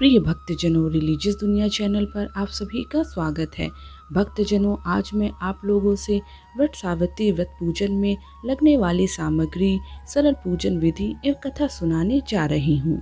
प्रिय भक्तजनों, रिलीजियस दुनिया चैनल पर आप सभी का स्वागत है। भक्तजनों, आज मैं आप लोगों से वट सावित्री व्रत पूजन में लगने वाली सामग्री, सरल पूजन विधि एवं कथा सुनाने जा रही हूँ।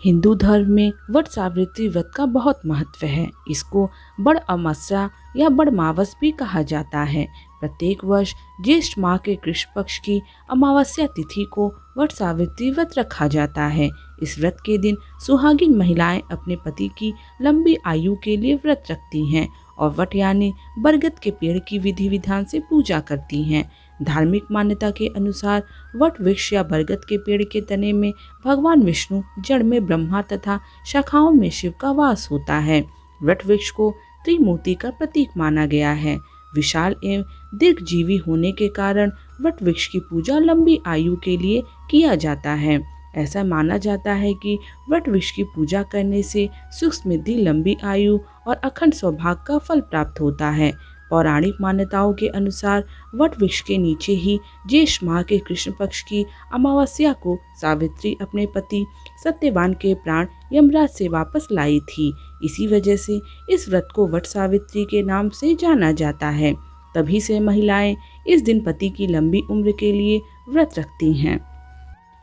हिंदू धर्म में वट सावित्री व्रत का बहुत महत्व है। इसको बड़ अमावस्या या बड़ मावस भी कहा जाता है। प्रत्येक वर्ष ज्येष्ठ माह के कृष्ण पक्ष की अमावस्या तिथि को वट सावित्री व्रत रखा जाता है। इस व्रत के दिन सुहागिन महिलाएं अपने पति की लंबी आयु के लिए व्रत रखती हैं और वट यानी बरगद के पेड़ की विधि विधान से पूजा करती हैं। धार्मिक मान्यता के अनुसार वट वृक्ष या बरगद के पेड़ के तने में भगवान विष्णु, जड़ में ब्रह्मा तथा शाखाओं में शिव का वास होता है। वट वृक्ष को त्रिमूर्ति का प्रतीक माना गया है। विशाल एवं दीर्घजीवी होने के कारण वट वृक्ष की पूजा लंबी आयु के लिए किया जाता है। ऐसा माना जाता है कि वट वृक्ष की पूजा करने से सुख समृद्धि, लंबी आयु और अखंड सौभाग्य का फल प्राप्त होता है। पौराणिक मान्यताओं के अनुसार वट वृक्ष के नीचे ही ज्येष्ठ माह के कृष्ण पक्ष की अमावस्या को सावित्री अपने पति सत्यवान के प्राण यमराज से वापस लाई थी। इसी वजह से इस व्रत को वट सावित्री के नाम से जाना जाता है। तभी से महिलाएं इस दिन पति की लंबी उम्र के लिए व्रत रखती हैं।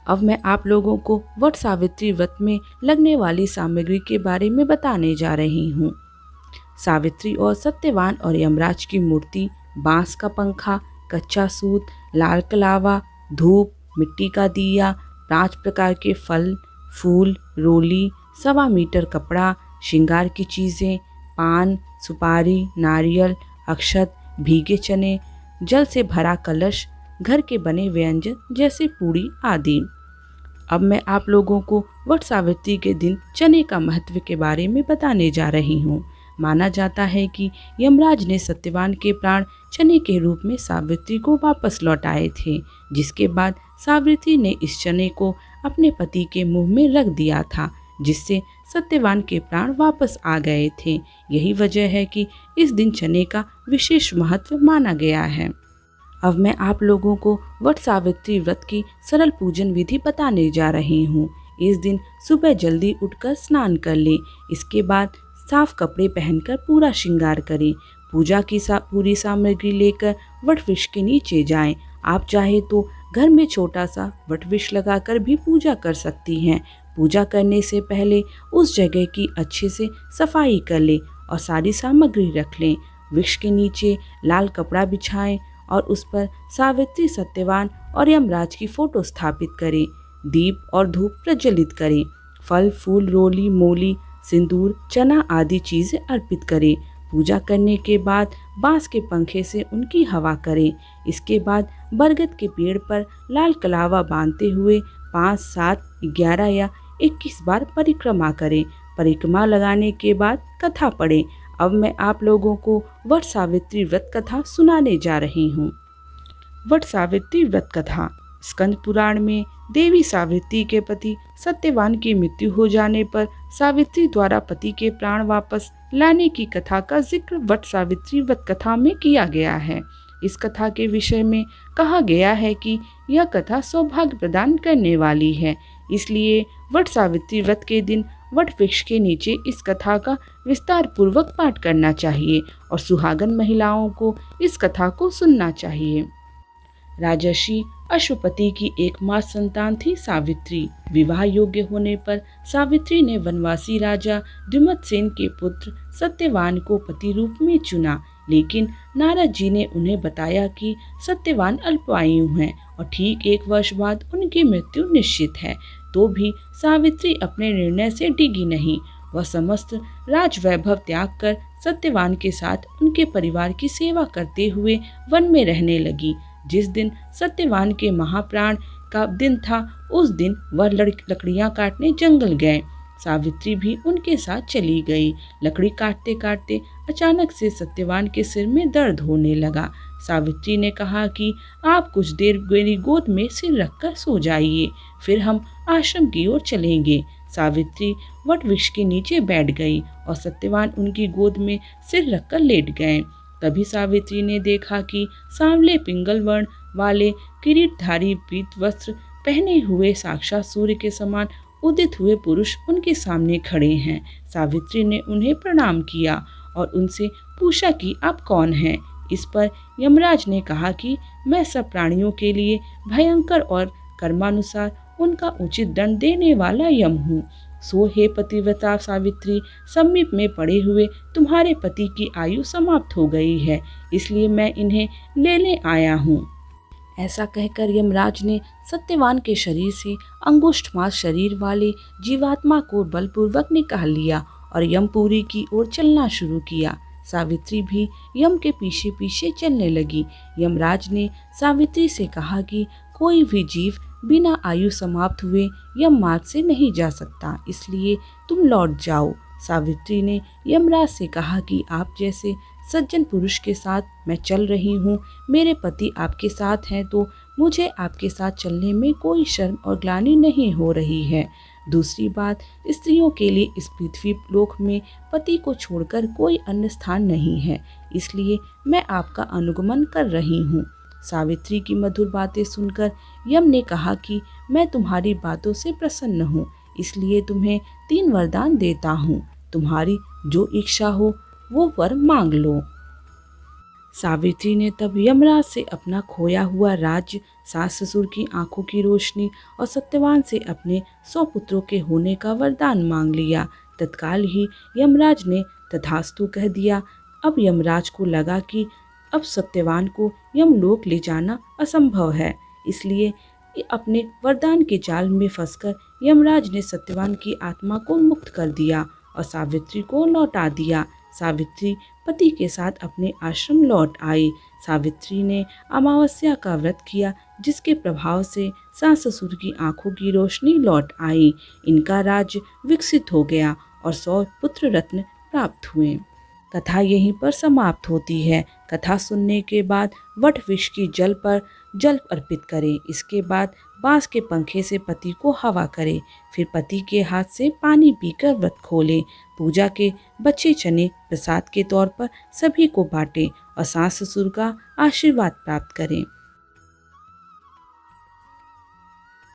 अब मैं आप लोगों को वट सावित्री व्रत में लगने वाली सामग्री के बारे में बताने जा रही हूँ। सावित्री और सत्यवान और यमराज की मूर्ति, बांस का पंखा, कच्चा सूत, लाल कलावा, धूप, मिट्टी का दिया, 5 प्रकार के फल, फूल, रोली, 1.25 मीटर कपड़ा, श्रृंगार की चीज़ें, पान, सुपारी, नारियल, अक्षत, भीगे चने, जल से भरा कलश, घर के बने व्यंजन जैसे पूड़ी आदि। अब मैं आप लोगों को वट सावित्री के दिन चने का महत्व के बारे में बताने जा रही हूँ। माना जाता है कि यमराज ने सत्यवान के प्राण चने के रूप में सावित्री को वापस लौटाए थे, जिसके बाद सावित्री ने इस चने को अपने पति के मुंह में रख दिया था, जिससे सत्यवान के प्राण वापस आ गए थे। यही वजह है कि इस दिन चने का विशेष महत्व माना गया है। अब मैं आप लोगों को वट सावित्री व्रत की सरल पूजन विधि बताने जा रही हूँ। इस दिन सुबह जल्दी उठकर स्नान कर लें। इसके बाद साफ कपड़े पहनकर पूरा श्रृंगार करें। पूजा की पूरी सामग्री लेकर वट वृक्ष के नीचे जाएं। आप चाहे तो घर में छोटा सा वट वृक्ष लगाकर भी पूजा कर सकती हैं। पूजा करने से पहले उस जगह की अच्छे से सफाई कर लें और सारी सामग्री रख लें। वृक्ष के नीचे लाल कपड़ा बिछाएं और उस पर सावित्री, सत्यवान और यमराज की फोटो स्थापित करें। दीप और धूप प्रज्वलित करें। फल, फूल, रोली, मोली, सिंदूर, चना आदि चीज़ें अर्पित करें। पूजा करने के बाद बांस के पंखे से उनकी हवा करें। इसके बाद बरगद के पेड़ पर लाल कलावा बांधते हुए 5, 7, 11 या 21 बार परिक्रमा करें। परिक्रमा लगाने के बाद कथा पढ़ें। अब मैं आप लोगों को वट सावित्री व्रत कथा सुनाने जा रही हूँ। वट सावित्री व्रत कथा। स्कंद पुराण में देवी सावित्री के पति सत्यवान की मृत्यु हो जाने पर सावित्री द्वारा पति के प्राण वापस लाने की कथा का जिक्र वट सावित्री व्रत कथा में किया गया है। इस कथा के विषय में कहा गया है कि यह कथा सौभाग्य प्रदान करने वाली है, इसलिए वट सावित्री व्रत के दिन वट वृक्ष के नीचे इस कथा का विस्तार पूर्वक पाठ करना चाहिए और सुहागन महिलाओं को इस कथा को सुनना चाहिए। राजर्षि अश्वपति की एकमात्र संतान थी सावित्री। विवाह योग्य होने पर सावित्री ने वनवासी राजा द्युमत्सेन के पुत्र सत्यवान को पति रूप में चुना, लेकिन नारद जी ने उन्हें बताया कि सत्यवान अल्पायु हैं और ठीक 1 वर्ष बाद उनकी मृत्यु निश्चित है। तो भी सावित्री अपने निर्णय से डिगी नहीं। वह समस्त राजवैभव त्याग कर सत्यवान के साथ उनके परिवार की सेवा करते हुए वन में रहने लगी। जिस दिन सत्यवान के महाप्राण का दिन था, उस दिन वह लकड़ियां काटने जंगल गए। सावित्री भी उनके साथ चली गई। लकड़ी काटते काटते अचानक से सत्यवान के सिर में दर्द होने लगा। सावित्री ने कहा कि आप कुछ देर मेरी गोद में सिर रखकर सो जाइए, फिर हम आश्रम की ओर चलेंगे। सावित्री वट वृक्ष के नीचे बैठ गई और सत्यवान उनकी गोद में सिर रखकर लेट गए। तभी सावित्री ने देखा कि सांवले पिंगल वर्ण वाले किरीटधारी पीत वस्त्र पहने हुए साक्षात सूर्य के समान उदित हुए पुरुष उनके सामने खड़े हैं। सावित्री ने उन्हें प्रणाम किया और उनसे पूछा कि आप कौन हैं। इस पर यमराज ने कहा कि मैं सब प्राणियों के लिए भयंकर और कर्मानुसार उनका उचित दंड देने वाला यम हूँ। सो हे पतिव्रता सावित्री, समीप में पड़े हुए तुम्हारे पति की आयु समाप्त हो गई है, इसलिए मैं इन्हें लेने आया हूँ। ऐसा कहकर यमराज ने सत्यवान के शरीर से अंगुष्ठ मास शरीर वाले जीवात्मा को बलपूर्वक निकाल लिया और यमपुरी की ओर चलना शुरू किया। सावित्री भी यम के पीछे पीछे चलने लगी। यमराज ने सावित्री से कहा कि कोई भी जीव बिना आयु समाप्त हुए यम मार्ग से नहीं जा सकता, इसलिए तुम लौट जाओ। सावित्री ने यमराज से कहा कि आप जैसे सज्जन पुरुष के साथ मैं चल रही हूँ, मेरे पति आपके साथ हैं, तो मुझे आपके साथ चलने में कोई शर्म और ग्लानि नहीं हो रही है। दूसरी बात, स्त्रियों के लिए इस पृथ्वी लोक में पति को छोड़कर कोई अन्य स्थान नहीं है, इसलिए मैं आपका अनुगमन कर रही हूँ। सावित्री की मधुर बातें सुनकर यम ने कहा कि मैं तुम्हारी बातों से प्रसन्न हूँ, इसलिए तुम्हें 3 वरदान देता हूँ। तुम्हारी जो इच्छा हो वो वर मांग लो। सावित्री ने तब यमराज से अपना खोया हुआ राज्य, सास ससुर की आंखों की रोशनी और सत्यवान से अपने 100 पुत्रों के होने का वरदान मांग लिया। तत्काल ही यमराज ने तथास्तु कह दिया। अब यमराज को लगा कि अब सत्यवान को यमलोक ले जाना असंभव है, इसलिए अपने वरदान के जाल में फंसकर यमराज ने सत्यवान की आत्मा को मुक्त कर दिया और सावित्री को लौटा दिया। सावित्री पति के साथ अपने आश्रम लौट आई। सावित्री ने अमावस्या का व्रत किया, जिसके प्रभाव से सास ससुर की आंखों की रोशनी लौट आई। इनका राज्य विकसित हो गया और 100 पुत्र रत्न प्राप्त हुए। कथा यहीं पर समाप्त होती है। कथा सुनने के बाद वट वृक्ष की जल पर जल अर्पित करें। इसके बाद बांस के पंखे से पति को हवा करें। फिर पति के हाथ से पानी पीकर व्रत खोलें। पूजा के बचे चने प्रसाद के तौर पर सभी को बांटें और सास ससुर का आशीर्वाद प्राप्त करें।